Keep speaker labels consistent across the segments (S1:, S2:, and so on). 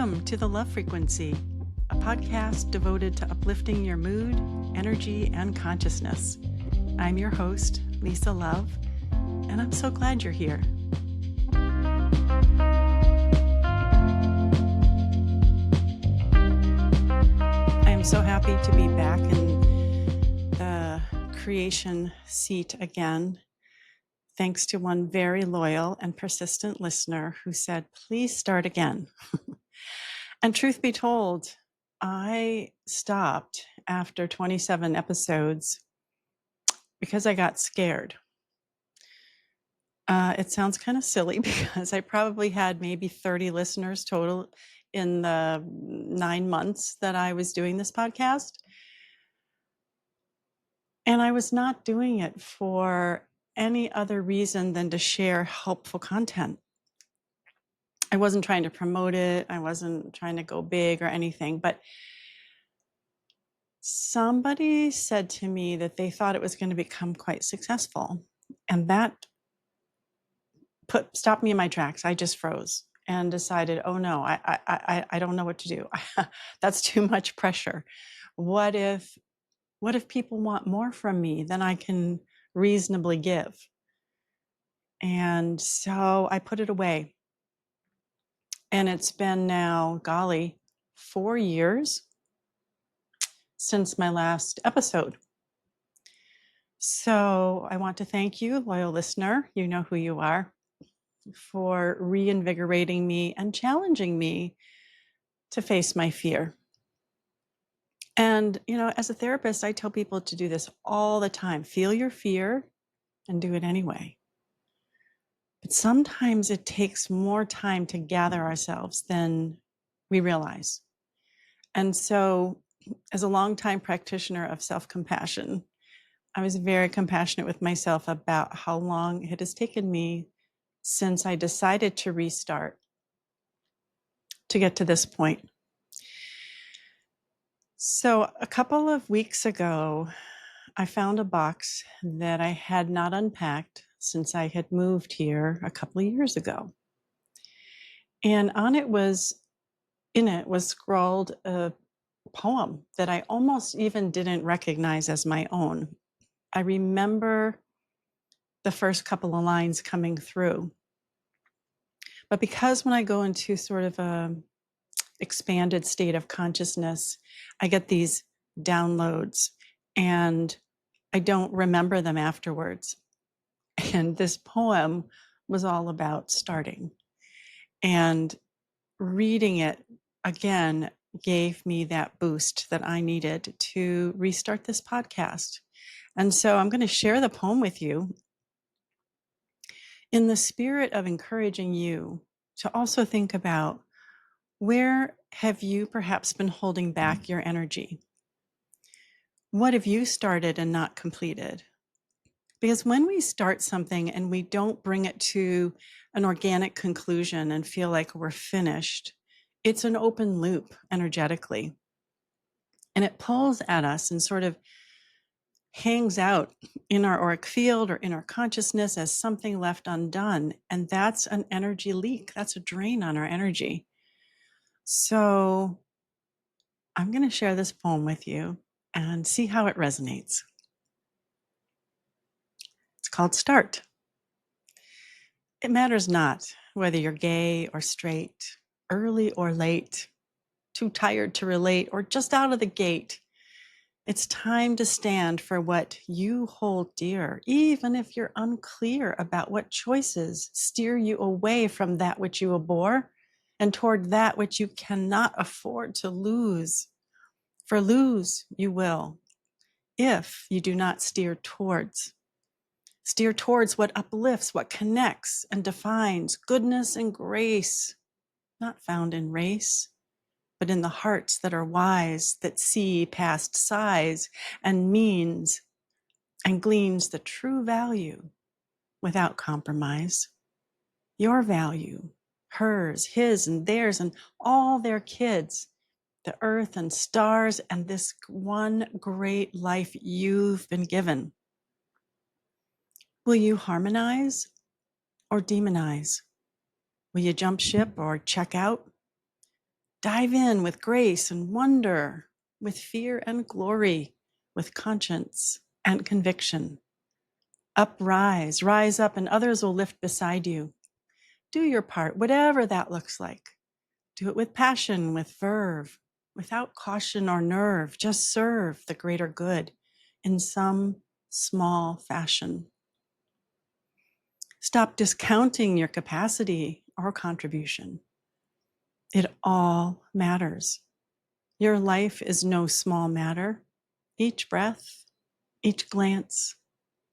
S1: Welcome to The Love Frequency, a podcast devoted to uplifting your mood, energy, and consciousness. I'm your host, Lisa Love, and I'm so glad you're here. I am so happy to be back in the creation seat again. Thanks to one very loyal and persistent listener who said, please start again. And truth be told, I stopped after 27 episodes because I got scared. It sounds kind of silly because I probably had maybe 30 listeners total in the 9 months that I was doing this podcast. And I was not doing it for any other reason than to share helpful content. I wasn't trying to promote it. I wasn't trying to go big or anything, but somebody said to me that they thought it was going to become quite successful. And that stopped me in my tracks. I just froze and decided, oh no, I don't know what to do. That's too much pressure. What if people want more from me than I can reasonably give? And so I put it away. And it's been now, 4 years since my last episode. So I want to thank you, loyal listener, you know who you are, for reinvigorating me and challenging me to face my fear. And, as a therapist, I tell people to do this all the time. Feel your fear and do it anyway. But sometimes it takes more time to gather ourselves than we realize. And so, as a longtime practitioner of self-compassion, I was very compassionate with myself about how long it has taken me since I decided to restart to get to this point. So a couple of weeks ago, I found a box that I had not unpacked since I had moved here a couple of years ago. And in it was scrawled a poem that I almost even didn't recognize as my own. I remember the first couple of lines coming through. But because when I go into sort of a expanded state of consciousness, I get these downloads and I don't remember them afterwards. And this poem was all about starting. And reading it again gave me that boost that I needed to restart this podcast. And so I'm going to share the poem with you in the spirit of encouraging you to also think about, where have you perhaps been holding back your energy? What have you started and not completed? Because when we start something and we don't bring it to an organic conclusion and feel like we're finished, it's an open loop energetically. And it pulls at us and sort of hangs out in our auric field or in our consciousness as something left undone. And that's an energy leak. That's a drain on our energy. So I'm going to share this poem with you and see how it resonates. It's called Start. It matters not whether you're gay or straight, early or late, too tired to relate, or just out of the gate. It's time to stand for what you hold dear, even if you're unclear about what choices steer you away from that which you abhor and toward that which you cannot afford to lose. For lose you will, if you do not steer towards. Steer towards what uplifts, what connects and defines goodness and grace, not found in race, but in the hearts that are wise, that see past size and means, and gleans the true value without compromise. Your value, hers, his, and theirs, and all their kids, the earth and stars, and this one great life you've been given. Will you harmonize or demonize? Will you jump ship or check out? Dive in with grace and wonder, with fear and glory, with conscience and conviction. Uprise, rise up, and others will lift beside you. Do your part, whatever that looks like. Do it with passion, with verve, without caution or nerve. Just serve the greater good in some small fashion. Stop discounting your capacity or contribution. It all matters. Your life is no small matter. Each breath, each glance,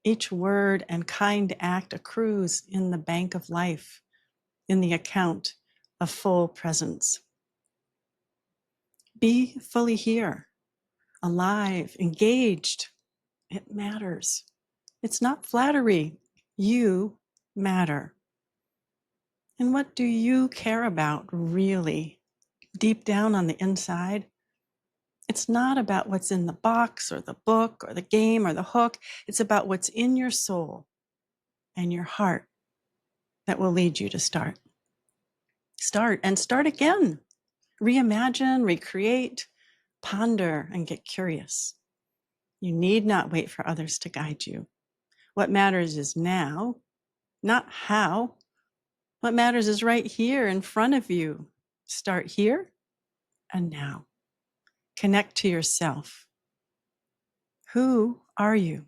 S1: each word and kind act accrues in the bank of life, in the account of full presence. Be fully here, alive, engaged. It matters. It's not flattery. You matter. And what do you care about, really? Deep down on the inside, it's not about what's in the box or the book or the game or the hook. It's about what's in your soul and your heart that will lead you to start. Start and start again. Reimagine, recreate, ponder, and get curious. You need not wait for others to guide you. What matters is now, not how. What matters is right here in front of you. Start here and now. Connect to yourself. Who are you?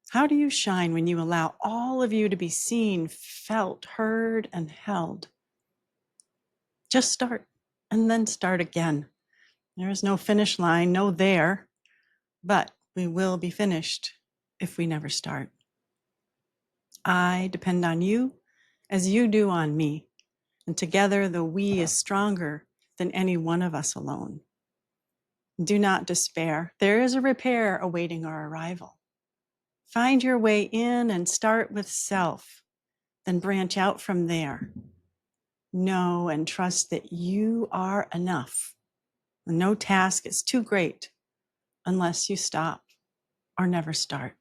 S1: How do you shine when you allow all of you to be seen, felt, heard, and held? Just start and then start again. There is no finish line, no there, but we will be finished if we never start. I depend on you as you do on me, and together the we is stronger than any one of us alone. Do not despair. There is a repair awaiting our arrival. Find your way in and start with self, then branch out from there. Know and trust that you are enough. No task is too great unless you stop or never start.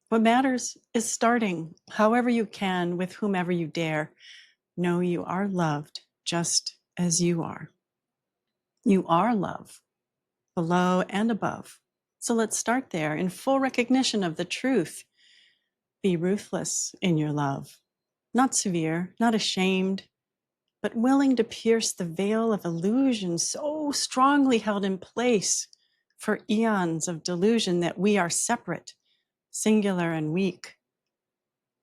S1: What matters is starting however you can with whomever you dare. Know you are loved just as you are. You are love, below and above. So let's start there in full recognition of the truth. Be ruthless in your love, not severe, not ashamed, but willing to pierce the veil of illusion so strongly held in place for eons of delusion that we are separate, singular, and weak.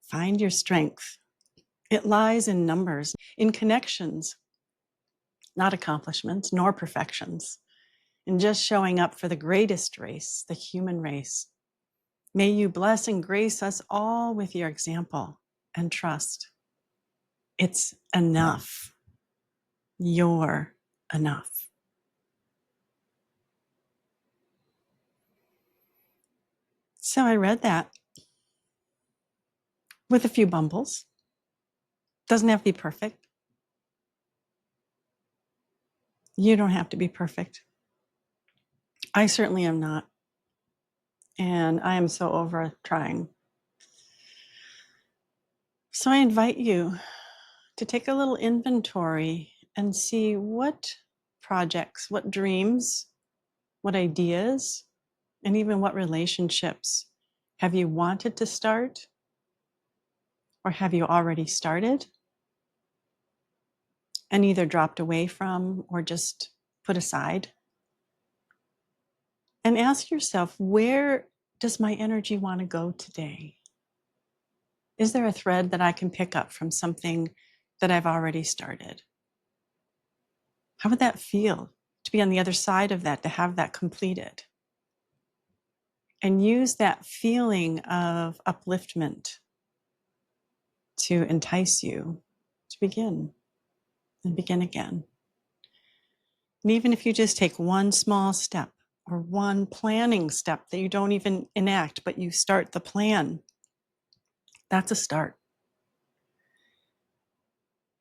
S1: Find your strength. It lies in numbers, in connections, not accomplishments nor perfections, in just showing up for the greatest race, the human race. May you bless and grace us all with your example and trust. It's enough. You're enough. So I read that with a few bumbles. Doesn't have to be perfect. You don't have to be perfect. I certainly am not. And I am so over trying. So I invite you to take a little inventory and see what projects, what dreams, what ideas, and even what relationships have you wanted to start, or have you already started and either dropped away from or just put aside? And ask yourself, where does my energy want to go today? Is there a thread that I can pick up from something that I've already started? How would that feel to be on the other side of that, to have that completed? And use that feeling of upliftment to entice you to begin and begin again. And even if you just take one small step or one planning step that you don't even enact, but you start the plan, that's a start.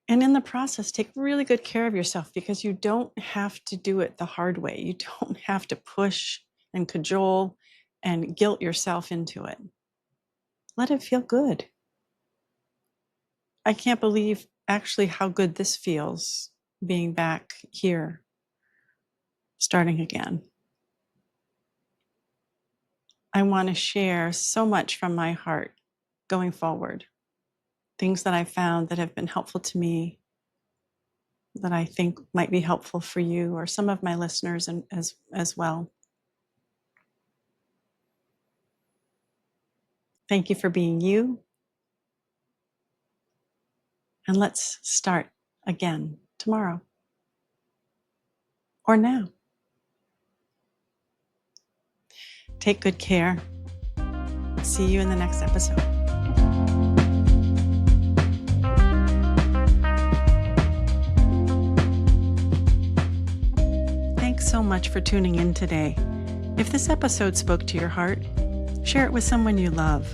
S1: And in the process, take really good care of yourself, because you don't have to do it the hard way. You don't have to push and cajole and guilt yourself into it. Let it feel good. I can't believe actually how good this feels being back here, starting again. I want to share so much from my heart going forward. Things that I found that have been helpful to me, that I think might be helpful for you or some of my listeners as well. Thank you for being you. And let's start again tomorrow or now. Take good care. See you in the next episode. Thanks so much for tuning in today. If this episode spoke to your heart, share it with someone you love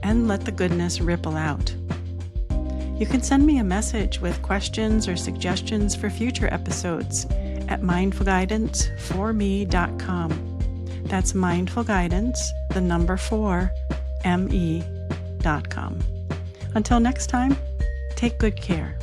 S1: and let the goodness ripple out. You can send me a message with questions or suggestions for future episodes at mindfulguidanceforme.com. That's mindfulguidance, the number 4, me.com. Until next time, take good care.